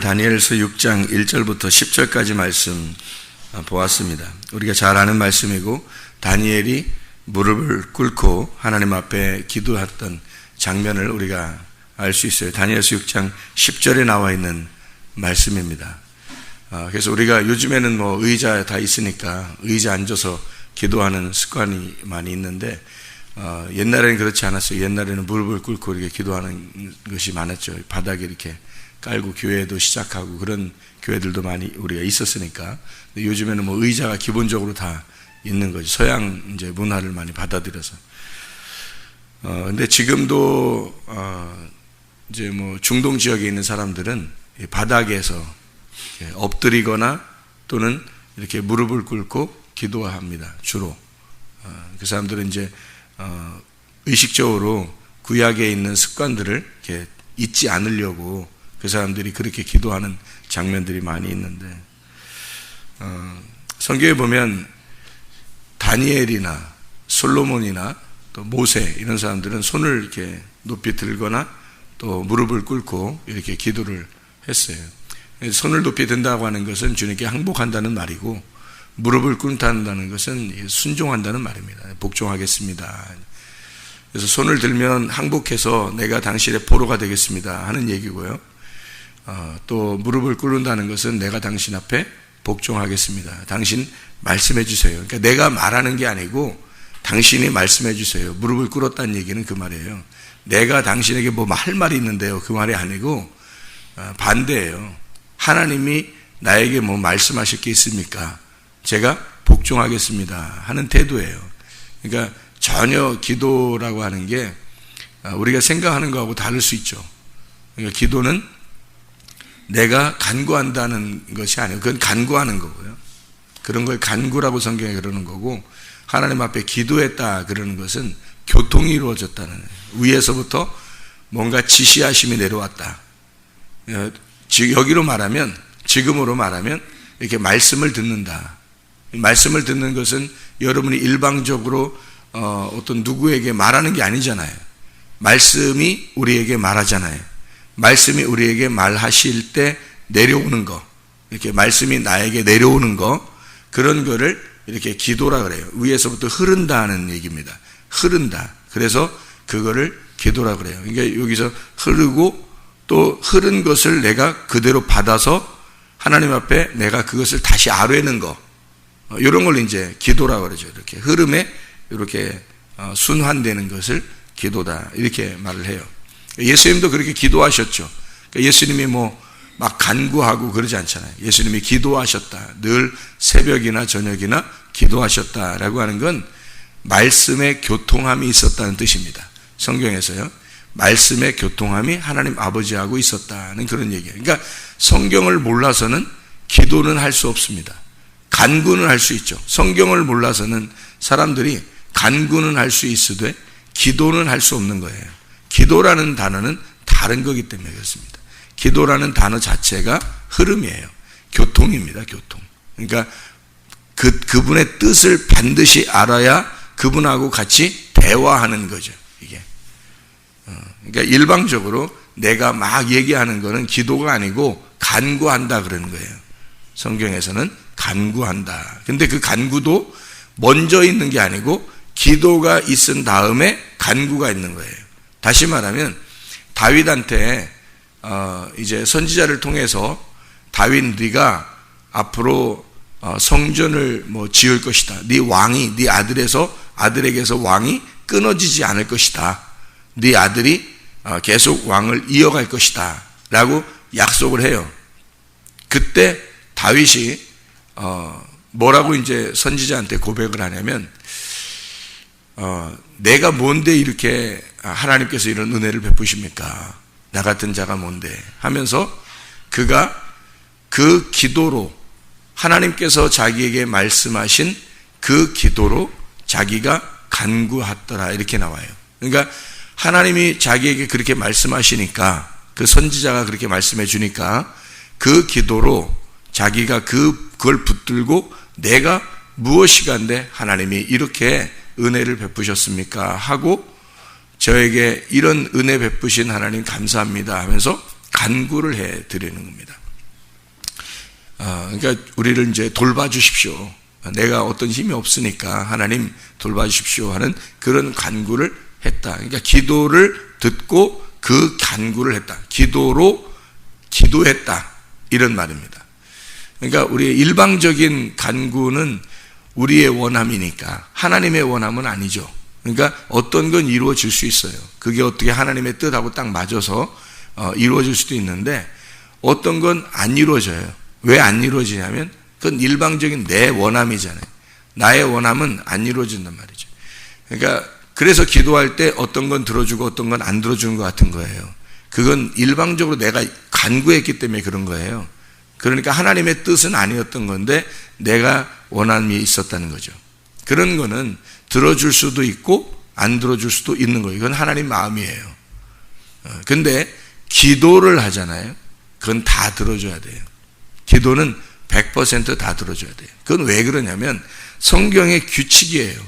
다니엘서 6장 1절부터 10절까지 말씀 보았습니다. 우리가 잘 아는 말씀이고 다니엘이 무릎을 꿇고 하나님 앞에 기도했던 장면을 우리가 알 수 있어요. 다니엘서 6장 10절에 나와 있는 말씀입니다. 그래서 우리가 요즘에는 의자 다 있으니까 의자 앉아서 기도하는 습관이 많이 있는데 옛날에는 그렇지 않았어요. 옛날에는 무릎을 꿇고 이렇게 기도하는 것이 많았죠. 바닥에 이렇게 깔고 교회도 시작하고 그런 교회들도 많이 우리가 있었으니까. 근데 요즘에는 의자가 기본적으로 다 있는 거죠. 서양 이제 문화를 많이 받아들여서. 근데 지금도 이제 중동 지역에 있는 사람들은 바닥에서 엎드리거나 또는 이렇게 무릎을 꿇고 기도합니다. 주로. 그 사람들은 이제 의식적으로 구약에 있는 습관들을 이렇게 잊지 않으려고 그 사람들이 그렇게 기도하는 장면들이 많이 있는데, 성경에 보면 다니엘이나 솔로몬이나 또 모세 이런 사람들은 손을 이렇게 높이 들거나 또 무릎을 꿇고 이렇게 기도를 했어요. 손을 높이 든다고 하는 것은 주님께 항복한다는 말이고, 무릎을 꿇는다는 것은 순종한다는 말입니다. 복종하겠습니다. 그래서 손을 들면 항복해서 내가 당신의 포로가 되겠습니다 하는 얘기고요. 또 무릎을 꿇는다는 것은 내가 당신 앞에 복종하겠습니다. 당신 말씀해 주세요. 그러니까 내가 말하는 게 아니고 당신이 말씀해 주세요. 무릎을 꿇었다는 얘기는 그 말이에요. 내가 당신에게 할 말이 있는데요, 그 말이 아니고 반대예요. 하나님이 나에게 말씀하실 게 있습니까? 제가 복종하겠습니다 하는 태도예요. 그러니까 전혀 기도라고 하는 게 우리가 생각하는 거하고 다를 수 있죠. 그러니까 기도는 내가 간구한다는 것이 아니고 그건 간구하는 거고요. 그런 걸 간구라고 성경에 그러는 거고, 하나님 앞에 기도했다 그러는 것은 교통이 이루어졌다는 거예요. 위에서부터 뭔가 지시하심이 내려왔다. 여기로 말하면, 지금으로 말하면 이렇게 말씀을 듣는다. 말씀을 듣는 것은 여러분이 일방적으로 어떤 누구에게 말하는 게 아니잖아요. 말씀이 우리에게 말하잖아요. 말씀이 우리에게 말하실 때 내려오는 거, 이렇게 말씀이 나에게 내려오는 거, 그런 거를 이렇게 기도라 그래요. 위에서부터 흐른다는 얘기입니다. 흐른다. 그래서 그거를 기도라 그래요. 그러니까 여기서 흐르고 또 흐른 것을 내가 그대로 받아서 하나님 앞에 내가 그것을 다시 아뢰는 거, 이런 걸 이제 기도라 그러죠. 이렇게 흐름에 이렇게 순환되는 것을 기도다, 이렇게 말을 해요. 예수님도 그렇게 기도하셨죠. 그러니까 예수님이 막 간구하고 그러지 않잖아요. 예수님이 기도하셨다. 늘 새벽이나 저녁이나 기도하셨다라고 하는 건 말씀의 교통함이 있었다는 뜻입니다. 성경에서요. 말씀의 교통함이 하나님 아버지하고 있었다는 그런 얘기예요. 그러니까 성경을 몰라서는 기도는 할 수 없습니다. 간구는 할 수 있죠. 성경을 몰라서는 사람들이 간구는 할 수 있으되 기도는 할 수 없는 거예요. 기도라는 단어는 다른 거기 때문에 그렇습니다. 기도라는 단어 자체가 흐름이에요. 교통입니다. 교통. 그러니까 그분의 뜻을 반드시 알아야 그분하고 같이 대화하는 거죠. 이게. 그러니까 일방적으로 내가 막 얘기하는 거는 기도가 아니고 간구한다 그러는 거예요. 성경에서는 간구한다. 근데 그 간구도 먼저 있는 게 아니고 기도가 있은 다음에 간구가 있는 거예요. 다시 말하면 다윗한테 이제 선지자를 통해서 다윗, 네가 앞으로 성전을 지을 것이다. 네 왕이, 네 아들에게서 왕이 끊어지지 않을 것이다. 네 아들이 계속 왕을 이어갈 것이다 라고 약속을 해요. 그때 다윗이 뭐라고 이제 선지자한테 고백을 하냐면, 내가 뭔데 이렇게 하나님께서 이런 은혜를 베푸십니까? 나 같은 자가 뭔데? 하면서 그가 그 기도로, 하나님께서 자기에게 말씀하신 그 기도로 자기가 간구하더라, 이렇게 나와요. 그러니까 하나님이 자기에게 그렇게 말씀하시니까, 그 선지자가 그렇게 말씀해 주니까 그 기도로 자기가 그걸 붙들고 내가 무엇이간데 하나님이 이렇게 은혜를 베푸셨습니까? 하고 저에게 이런 은혜 베푸신 하나님 감사합니다 하면서 간구를 해 드리는 겁니다. 그러니까 우리를 이제 돌봐주십시오. 내가 어떤 힘이 없으니까 하나님 돌봐주십시오 하는 그런 간구를 했다. 그러니까 기도를 듣고 그 간구를 했다. 기도로 기도했다. 이런 말입니다. 그러니까 우리의 일방적인 간구는 우리의 원함이니까 하나님의 원함은 아니죠. 그러니까 어떤 건 이루어질 수 있어요. 그게 어떻게 하나님의 뜻하고 딱 맞아서 이루어질 수도 있는데 어떤 건 안 이루어져요. 왜 안 이루어지냐면 그건 일방적인 내 원함이잖아요. 나의 원함은 안 이루어진단 말이죠. 그러니까 그래서 기도할 때 어떤 건 들어주고 어떤 건 안 들어주는 것 같은 거예요. 그건 일방적으로 내가 간구했기 때문에 그런 거예요. 그러니까 하나님의 뜻은 아니었던 건데 내가 원함이 있었다는 거죠. 그런 거는 들어줄 수도 있고 안 들어줄 수도 있는 거예요. 이건 하나님 마음이에요. 근데 기도를 하잖아요. 그건 다 들어줘야 돼요. 기도는 100% 다 들어줘야 돼요. 그건 왜 그러냐면 성경의 규칙이에요.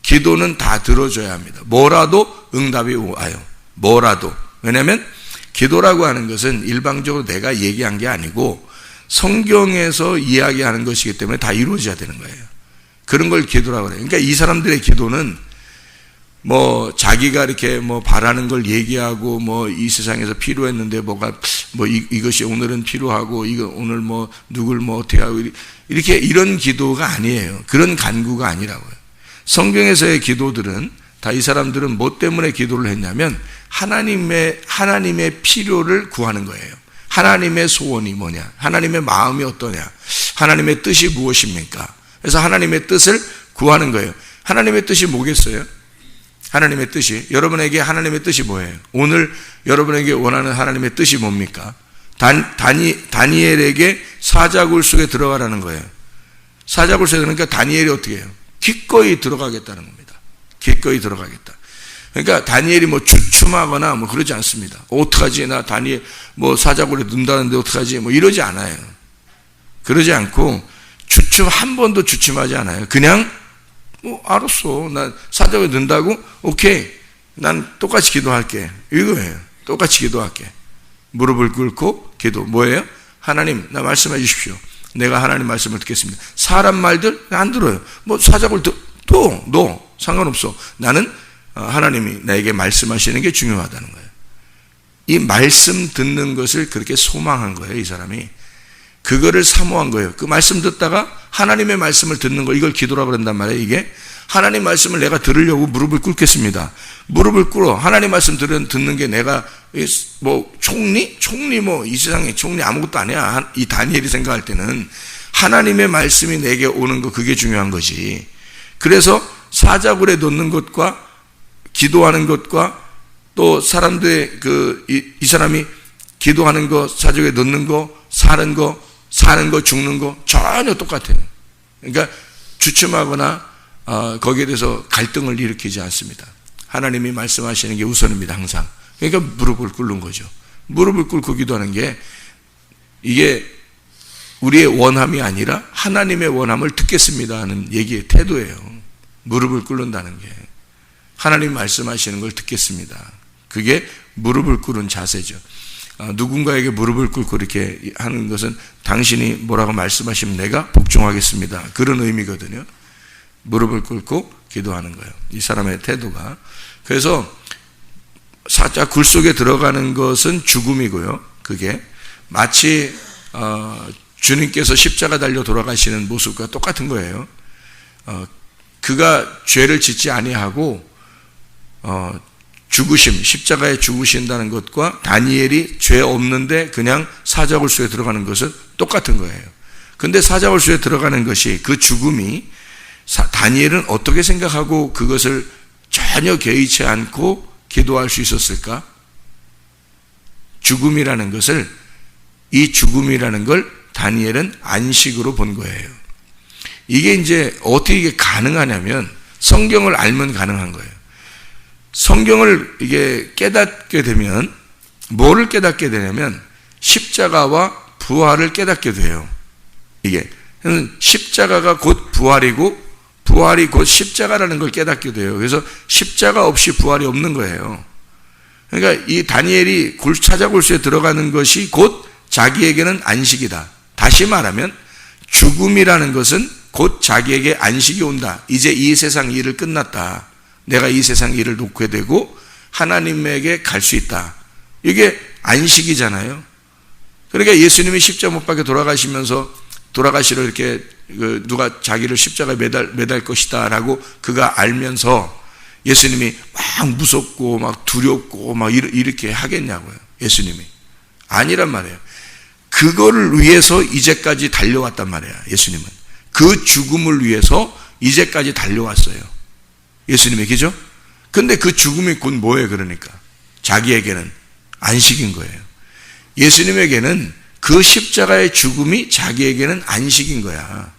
기도는 다 들어줘야 합니다. 뭐라도 응답이 와요. 뭐라도. 왜냐하면 기도라고 하는 것은 일방적으로 내가 얘기한 게 아니고 성경에서 이야기하는 것이기 때문에 다 이루어져야 되는 거예요. 그런 걸 기도라고 해요. 그러니까 이 사람들의 기도는 뭐 자기가 이렇게 뭐 바라는 걸 얘기하고 뭐 이 세상에서 필요했는데 뭐가 뭐 이것이 오늘은 필요하고 이거 오늘 뭐 누굴 뭐 어떻게 하고 이렇게 이런 기도가 아니에요. 그런 간구가 아니라고요. 성경에서의 기도들은 다 이 사람들은 뭐 때문에 기도를 했냐면 하나님의 필요를 구하는 거예요. 하나님의 소원이 뭐냐? 하나님의 마음이 어떠냐? 하나님의 뜻이 무엇입니까? 그래서 하나님의 뜻을 구하는 거예요. 하나님의 뜻이 뭐겠어요? 하나님의 뜻이, 여러분에게 하나님의 뜻이 뭐예요? 오늘 여러분에게 원하는 하나님의 뜻이 뭡니까? 다니엘에게 사자굴 속에 들어가라는 거예요. 사자굴 속에, 그러니까 다니엘이 어떻게 해요? 기꺼이 들어가겠다는 겁니다. 기꺼이 들어가겠다. 그러니까 다니엘이 뭐 주춤하거나 뭐 그러지 않습니다. 어떡하지? 나 다니엘 뭐 사자굴에 넣는다는데 어떡하지? 뭐 이러지 않아요. 그러지 않고 한 번도 주춤하지 않아요. 그냥 알았어. 난 사자굴에 넣는다고? 오케이. 난 똑같이 기도할게. 이거예요. 똑같이 기도할게. 무릎을 꿇고 기도. 뭐예요? 하나님, 나 말씀해 주십시오. 내가 하나님 말씀을 듣겠습니다. 사람 말들 안 들어요. 뭐 사자굴 너 상관없어. 나는 하나님이 나에게 말씀하시는 게 중요하다는 거예요. 이 말씀 듣는 것을 그렇게 소망한 거예요. 이 사람이. 그거를 사모한 거예요. 그 말씀 듣다가 하나님의 말씀을 듣는 거, 이걸 기도라고 그런단 말이에요. 이게 하나님 말씀을 내가 들으려고 무릎을 꿇겠습니다. 무릎을 꿇어. 하나님 말씀 듣는 게 내가 뭐 총리 뭐 이 세상에 총리 아무것도 아니야. 이 다니엘이 생각할 때는 하나님의 말씀이 내게 오는 거, 그게 중요한 거지. 그래서 사자굴에 넣는 것과 기도하는 것과 또 사람들의 이 사람이 기도하는 거, 사자굴에 넣는 거, 사는 거, 죽는 거 전혀 똑같아요. 그러니까 주춤하거나 거기에 대해서 갈등을 일으키지 않습니다. 하나님이 말씀하시는 게 우선입니다. 항상. 그러니까 무릎을 꿇는 거죠. 무릎을 꿇고 기도하는 게 이게 우리의 원함이 아니라 하나님의 원함을 듣겠습니다 하는 얘기의 태도예요. 무릎을 꿇는다는 게 하나님 말씀하시는 걸 듣겠습니다. 그게 무릎을 꿇은 자세죠. 누군가에게 무릎을 꿇고 이렇게 하는 것은 당신이 뭐라고 말씀하시면 내가 복종하겠습니다. 그런 의미거든요. 무릎을 꿇고 기도하는 거예요. 이 사람의 태도가. 그래서 사자굴 속에 들어가는 것은 죽음이고요. 그게 마치 주님께서 십자가 달려 돌아가시는 모습과 똑같은 거예요. 그가 죄를 짓지 아니하고 십자가에 죽으신다는 것과 다니엘이 죄 없는데 그냥 사자굴 속에 들어가는 것은 똑같은 거예요. 근데 사자굴 속에 들어가는 것이, 그 죽음이 다니엘은 어떻게 생각하고 그것을 전혀 개의치 않고 기도할 수 있었을까? 이 죽음이라는 걸 다니엘은 안식으로 본 거예요. 이게 이제 어떻게 이게 가능하냐면 성경을 알면 가능한 거예요. 성경을 이게 깨닫게 되면 뭐를 깨닫게 되냐면 십자가와 부활을 깨닫게 돼요. 이게 십자가가 곧 부활이고 부활이 곧 십자가라는 걸 깨닫게 돼요. 그래서 십자가 없이 부활이 없는 거예요. 그러니까 이 다니엘이 사자굴 속에 들어가는 것이 곧 자기에게는 안식이다. 다시 말하면 죽음이라는 것은 곧 자기에게 안식이 온다. 이제 이 세상 일을 끝났다. 내가 이 세상 일을 놓게 되고 하나님에게 갈 수 있다. 이게 안식이잖아요. 그러니까 예수님이 십자가 못 박혀 돌아가시러 이렇게 누가 자기를 십자가에 매달 것이다 라고 그가 알면서 예수님이 막 무섭고 막 두렵고 막 이렇게 하겠냐고요. 예수님이. 아니란 말이에요. 그거를 위해서 이제까지 달려왔단 말이에요. 예수님은. 그 죽음을 위해서 이제까지 달려왔어요. 예수님이. 그죠? 근데 그 죽음이 곧 뭐예요? 그러니까 자기에게는 안식인 거예요. 예수님에게는 그 십자가의 죽음이 자기에게는 안식인 거야.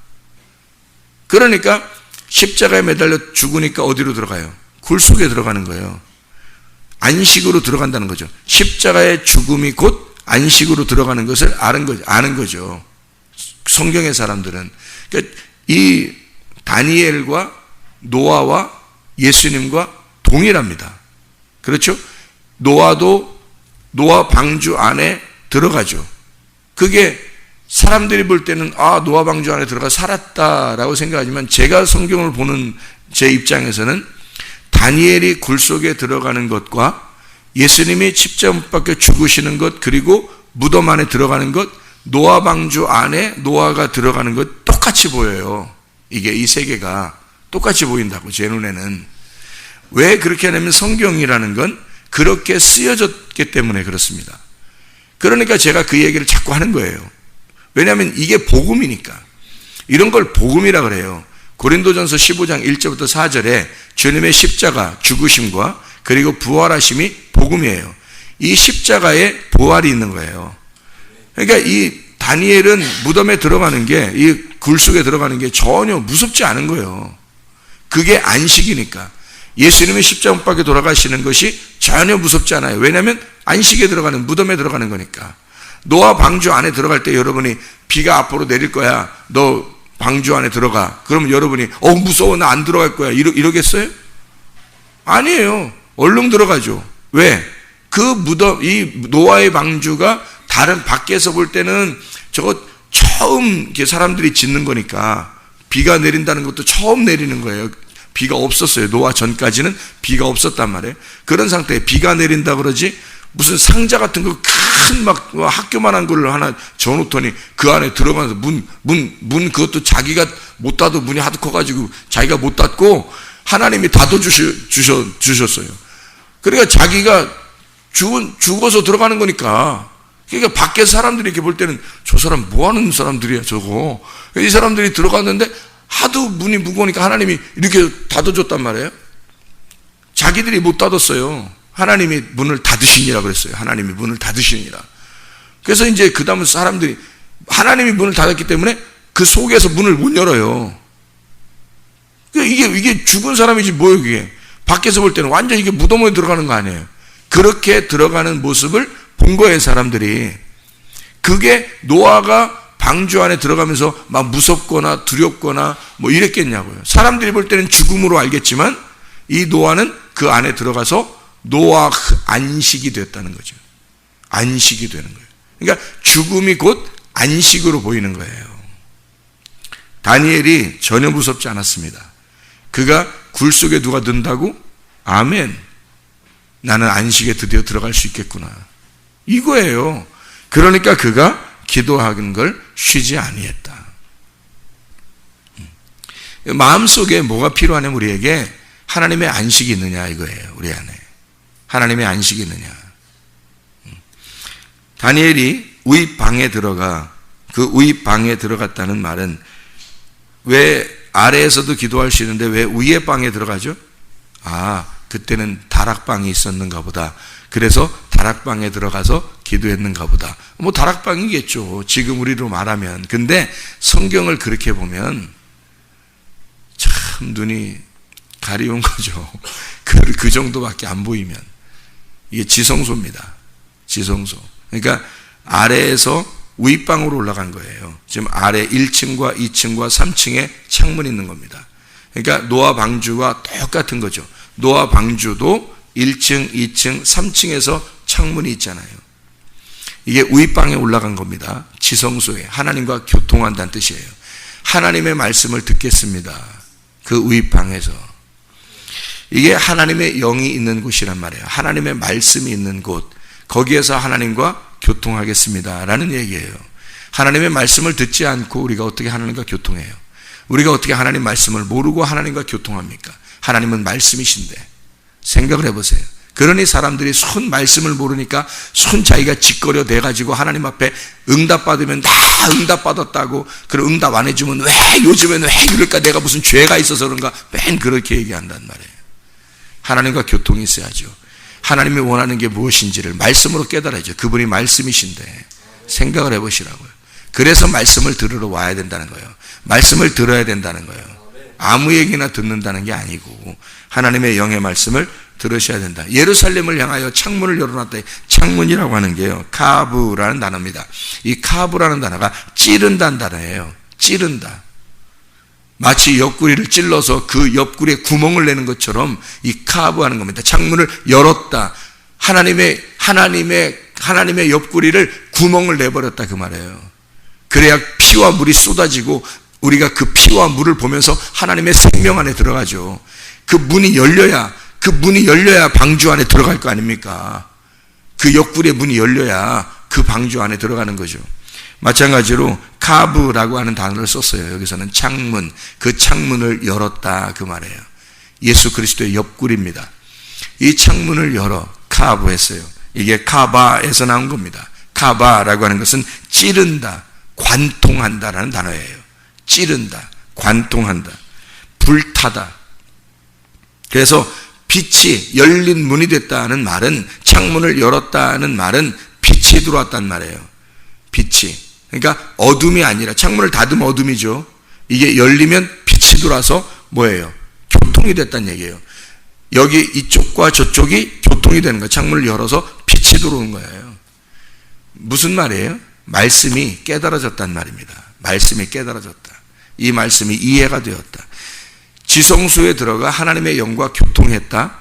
그러니까 십자가에 매달려 죽으니까 어디로 들어가요? 굴 속에 들어가는 거예요. 안식으로 들어간다는 거죠. 십자가의 죽음이 곧 안식으로 들어가는 것을 아는 거죠. 성경의 사람들은. 그러니까 이 다니엘과 노아와 예수님과 동일합니다. 그렇죠? 노아도 노아 방주 안에 들어가죠. 그게 사람들이 볼 때는 노아 방주 안에 들어가 살았다라고 생각하지만 제가 성경을 보는 제 입장에서는 다니엘이 굴 속에 들어가는 것과 예수님이 십자가 못 박혀 죽으시는 것 그리고 무덤 안에 들어가는 것 노아 방주 안에 노아가 들어가는 것 똑같이 보여요. 이게 이 세계가 똑같이 보인다고 제 눈에는. 왜 그렇게 하냐면 성경이라는 건 그렇게 쓰여졌기 때문에 그렇습니다. 그러니까 제가 그 얘기를 자꾸 하는 거예요. 왜냐하면 이게 복음이니까. 이런 걸 복음이라 그래요. 고린도전서 15장 1절부터 4절에 주님의 십자가 죽으심과 그리고 부활하심이 복음이에요. 이 십자가에 부활이 있는 거예요. 그러니까 이 다니엘은 무덤에 들어가는 게, 이 굴 속에 들어가는 게 전혀 무섭지 않은 거예요. 그게 안식이니까. 예수님의 십자가 못 박혀 돌아가시는 것이 전혀 무섭지 않아요. 왜냐하면 안식에 들어가는, 무덤에 들어가는 거니까. 노아 방주 안에 들어갈 때 여러분이 비가 앞으로 내릴 거야. 너 방주 안에 들어가. 그러면 여러분이 무서워 나 안 들어갈 거야. 이러겠어요? 아니에요. 얼른 들어가죠. 왜? 그 무덤, 이 노아의 방주가 다른 밖에서 볼 때는 저거 처음 사람들이 짓는 거니까 비가 내린다는 것도 처음 내리는 거예요. 비가 없었어요. 노아 전까지는 비가 없었단 말이에요. 그런 상태에 비가 내린다 그러지 무슨 상자 같은 거 큰 막 학교만한 걸 하나 져놓더니 그 안에 들어가서 문 그것도 자기가 못 닫아 문이 하도 커가지고 자기가 못 닫고 하나님이 닫아주셨어요. 그러니까 자기가 죽어서 들어가는 거니까. 그러니까 밖에서 사람들이 이렇게 볼 때는 저 사람 뭐 하는 사람들이야 저거. 이 사람들이 들어갔는데 하도 문이 무거우니까 하나님이 이렇게 닫아줬단 말이에요. 자기들이 못 닫았어요. 하나님이 문을 닫으시니라 그랬어요. 하나님이 문을 닫으시니라. 그래서 이제 그 다음에 사람들이 하나님이 문을 닫았기 때문에 그 속에서 문을 못 열어요. 이게 죽은 사람이지 뭐예요 이게. 밖에서 볼 때는 완전 이게 무덤에 들어가는 거 아니에요. 그렇게 들어가는 모습을 본 거예요 사람들이. 그게 노아가 방주 안에 들어가면서 막 무섭거나 두렵거나 뭐 이랬겠냐고요. 사람들이 볼 때는 죽음으로 알겠지만 이 노아는 그 안에 들어가서 노아 안식이 됐다는 거죠. 안식이 되는 거예요. 그러니까 죽음이 곧 안식으로 보이는 거예요. 다니엘이 전혀 무섭지 않았습니다. 그가 굴 속에 누가 든다고? 아멘. 나는 안식에 드디어 들어갈 수 있겠구나. 이거예요. 그러니까 그가 기도하는 걸 쉬지 아니했다. 마음속에 뭐가 필요하냐면 우리에게 하나님의 안식이 있느냐 이거예요. 우리 안에. 하나님의 안식이 있느냐. 다니엘이 우입방에 들어가 그 우입방에 들어갔다는 말은 왜 아래에서도 기도할 수 있는데 왜 위의 방에 들어가죠? 그때는 다락방이 있었는가 보다. 그래서 다락방에 들어가서 기도했는가 보다. 뭐 다락방이겠죠. 지금 우리로 말하면. 근데 성경을 그렇게 보면 참 눈이 가려운 거죠. 그 정도밖에 안 보이면. 이게 지성소입니다. 지성소. 그러니까 아래에서 윗방으로 올라간 거예요. 지금 아래 1층과 2층과 3층에 창문이 있는 겁니다. 그러니까 노아 방주와 똑같은 거죠. 노아 방주도 1층, 2층, 3층에서 창문이 있잖아요. 이게 윗방에 올라간 겁니다. 지성소에 하나님과 교통한다는 뜻이에요. 하나님의 말씀을 듣겠습니다. 그 윗방에서. 이게 하나님의 영이 있는 곳이란 말이에요. 하나님의 말씀이 있는 곳, 거기에서 하나님과 교통하겠습니다 라는 얘기예요. 하나님의 말씀을 듣지 않고 우리가 어떻게 하나님과 교통해요? 우리가 어떻게 하나님 말씀을 모르고 하나님과 교통합니까? 하나님은 말씀이신데. 생각을 해보세요. 그러니 사람들이 손 말씀을 모르니까 손 자기가 짓거려 대가지고 하나님 앞에 응답받으면 다 응답받았다고, 그럼 응답 안 해주면 왜 요즘에는 왜 이럴까, 내가 무슨 죄가 있어서 그런가, 맨 그렇게 얘기한단 말이에요. 하나님과 교통이 있어야죠. 하나님이 원하는 게 무엇인지를 말씀으로 깨달아야죠. 그분이 말씀이신데. 생각을 해보시라고요. 그래서 말씀을 들으러 와야 된다는 거예요. 말씀을 들어야 된다는 거예요. 아무 얘기나 듣는다는 게 아니고 하나님의 영의 말씀을 들으셔야 된다. 예루살렘을 향하여 창문을 열어놨다. 창문이라고 하는 게요, 카브라는 단어입니다. 이 카브라는 단어가 찌른다는 단어예요. 찌른다. 마치 옆구리를 찔러서 그 옆구리에 구멍을 내는 것처럼 이 카브하는 겁니다. 창문을 열었다. 하나님의 옆구리를 구멍을 내버렸다 그 말이에요. 그래야 피와 물이 쏟아지고 우리가 그 피와 물을 보면서 하나님의 생명 안에 들어가죠. 그 문이 열려야 방주 안에 들어갈 거 아닙니까? 그 옆구리의 문이 열려야 그 방주 안에 들어가는 거죠. 마찬가지로 카브라고 하는 단어를 썼어요. 여기서는 창문, 그 창문을 열었다 그 말이에요. 예수 그리스도의 옆구리입니다. 이 창문을 열어 카브 했어요. 이게 카바에서 나온 겁니다. 카바라고 하는 것은 찌른다, 관통한다라는 단어예요. 찌른다, 관통한다, 불타다. 그래서 빛이 열린 문이 됐다는 말은, 창문을 열었다는 말은 빛이 들어왔단 말이에요. 빛이. 그러니까 어둠이 아니라, 창문을 닫으면 어둠이죠. 이게 열리면 빛이 들어와서 뭐예요? 교통이 됐다는 얘기예요. 여기 이쪽과 저쪽이 교통이 되는 거예요. 창문을 열어서 빛이 들어오는 거예요. 무슨 말이에요? 말씀이 깨달아졌단 말입니다. 말씀이 깨달아졌다. 이 말씀이 이해가 되었다. 지성소에 들어가 하나님의 영과 교통했다.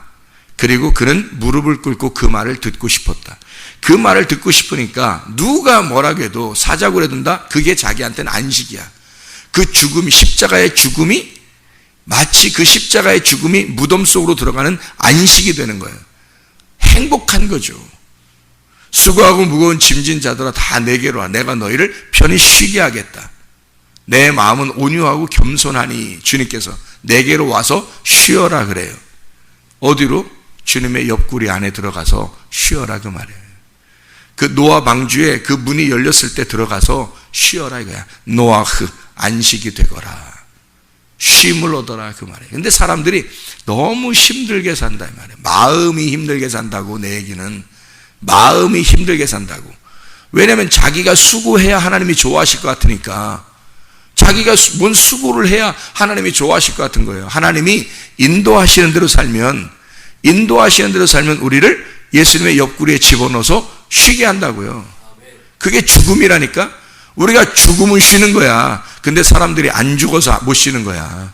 그리고 그는 무릎을 꿇고 그 말을 듣고 싶었다. 그 말을 듣고 싶으니까 누가 뭐라고 해도 사자고 해둔다? 그게 자기한테는 안식이야. 그 죽음이, 십자가의 죽음이 마치 그 십자가의 죽음이 무덤 속으로 들어가는 안식이 되는 거예요. 행복한 거죠. 수고하고 무거운 짐진 자들아 다 내게로 와. 내가 너희를 편히 쉬게 하겠다. 내 마음은 온유하고 겸손하니 주님께서 내게로 와서 쉬어라 그래요. 어디로? 주님의 옆구리 안에 들어가서 쉬어라 그 말이에요. 그 노아 방주에 그 문이 열렸을 때 들어가서 쉬어라 이거야. 노아흐, 안식이 되거라. 쉼을 얻어라 그 말이에요. 근데 사람들이 너무 힘들게 산다 이 말이에요. 마음이 힘들게 산다고. 내 얘기는 마음이 힘들게 산다고. 왜냐하면 자기가 수고해야 하나님이 좋아하실 것 같으니까. 자기가 뭔 수고를 해야 하나님이 좋아하실 것 같은 거예요. 하나님이 인도하시는 대로 살면 우리를 예수님의 옆구리에 집어넣어서 쉬게 한다고요. 그게 죽음이라니까. 우리가 죽음은 쉬는 거야. 근데 사람들이 안 죽어서 못 쉬는 거야.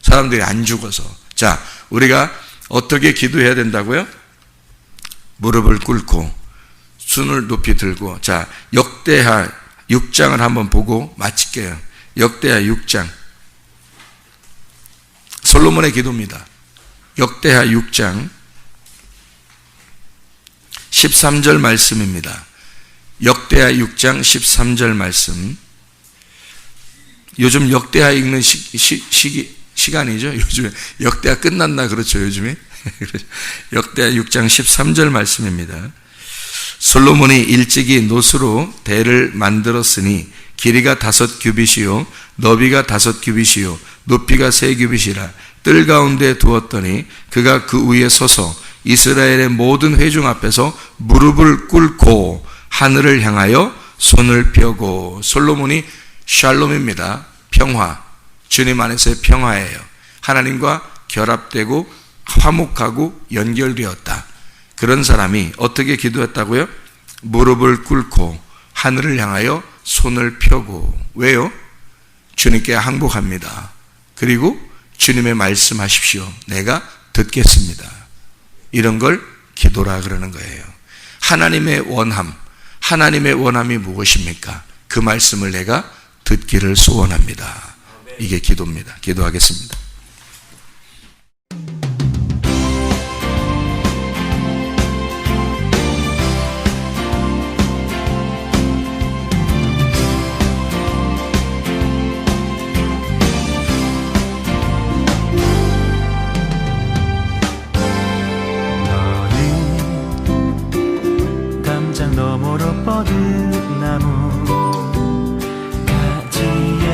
사람들이 안 죽어서. 자, 우리가 어떻게 기도해야 된다고요? 무릎을 꿇고 손을 높이 들고. 자, 역대하 6장을 한번 보고 마칠게요. 역대하 6장. 솔로몬의 기도입니다. 역대하 6장 13절 말씀입니다. 역대하 6장 13절 말씀. 요즘 역대하 읽는 시간이죠. 요즘에 역대하 끝났나 그렇죠. 요즘에. 역대하 6장 13절 말씀입니다. 솔로몬이 일찍이 노수로 대를 만들었으니 길이가 5규빗이요 너비가 5규빗이요 높이가 3규빗이라 뜰 가운데 두었더니 그가 그 위에 서서 이스라엘의 모든 회중 앞에서 무릎을 꿇고 하늘을 향하여 손을 펴고. 솔로몬이 샬롬입니다. 평화. 주님 안에서의 평화예요. 하나님과 결합되고 화목하고 연결되었다. 그런 사람이 어떻게 기도했다고요? 무릎을 꿇고 하늘을 향하여 손을 펴고. 왜요? 주님께 항복합니다. 그리고 주님의 말씀하십시오. 내가 듣겠습니다. 이런 걸 기도라 그러는 거예요. 하나님의 원함, 하나님의 원함이 무엇입니까? 그 말씀을 내가 듣기를 소원합니다. 이게 기도입니다. 기도하겠습니다. 너머로 뻗은 나무 가지에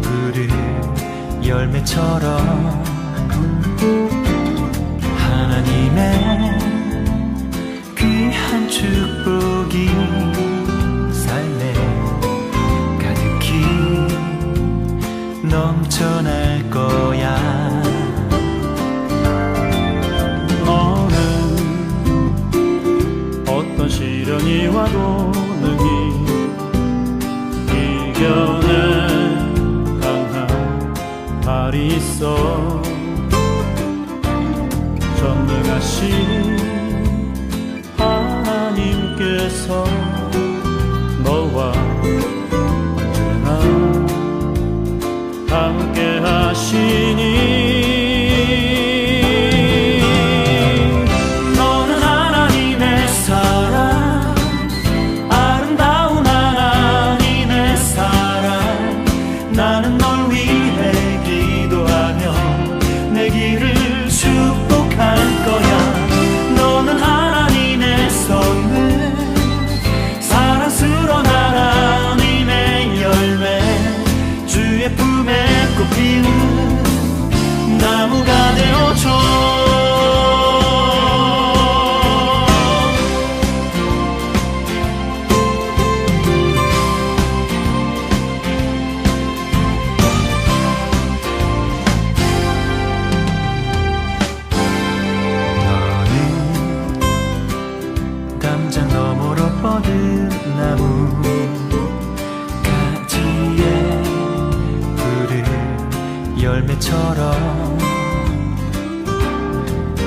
푸른 열매처럼 하나님의 귀한 축복이 삶에 가득히 넘쳐날 거야. 시련이 와도 능히 이겨낸 강한 발이 있어. 전능하신 하나님께서 너와 언제나 함께 하시니 나무가 되어줘. 너는 담장 너머로 뻗은 나무 가지에 푸른 열매처럼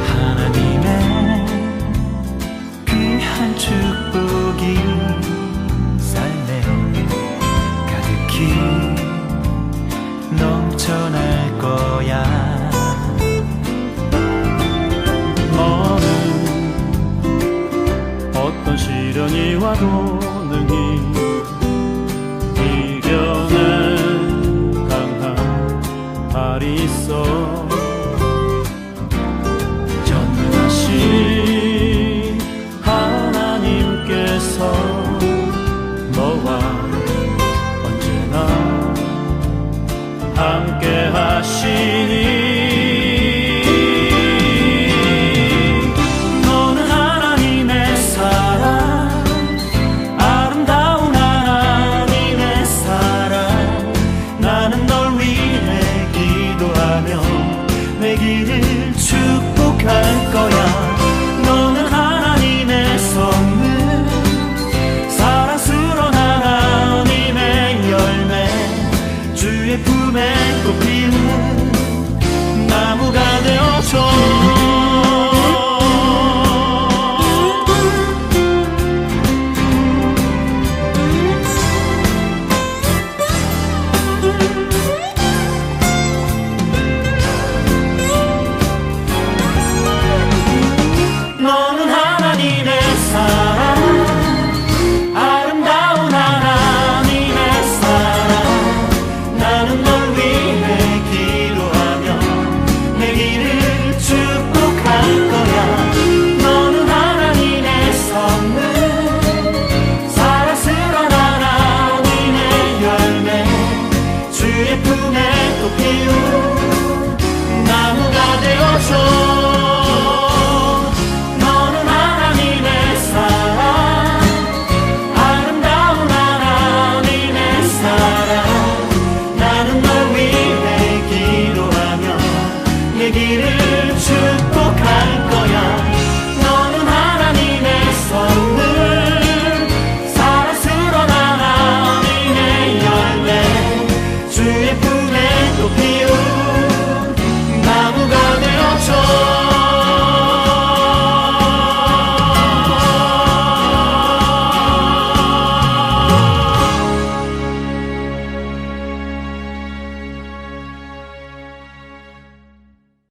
하나님의 귀한 축복이 삶에 가득히 넘쳐날 거야. 너는 어떤 시련이 와도 능히 이겨낸 강한 발이 있어. 전능하신 하나님께서 너와 언제나 함께 하시니 너는 하나님의 사랑, 아름다운 하나님의 사랑. 나는 널 위해 기도하며 내 길을 축복할 거야.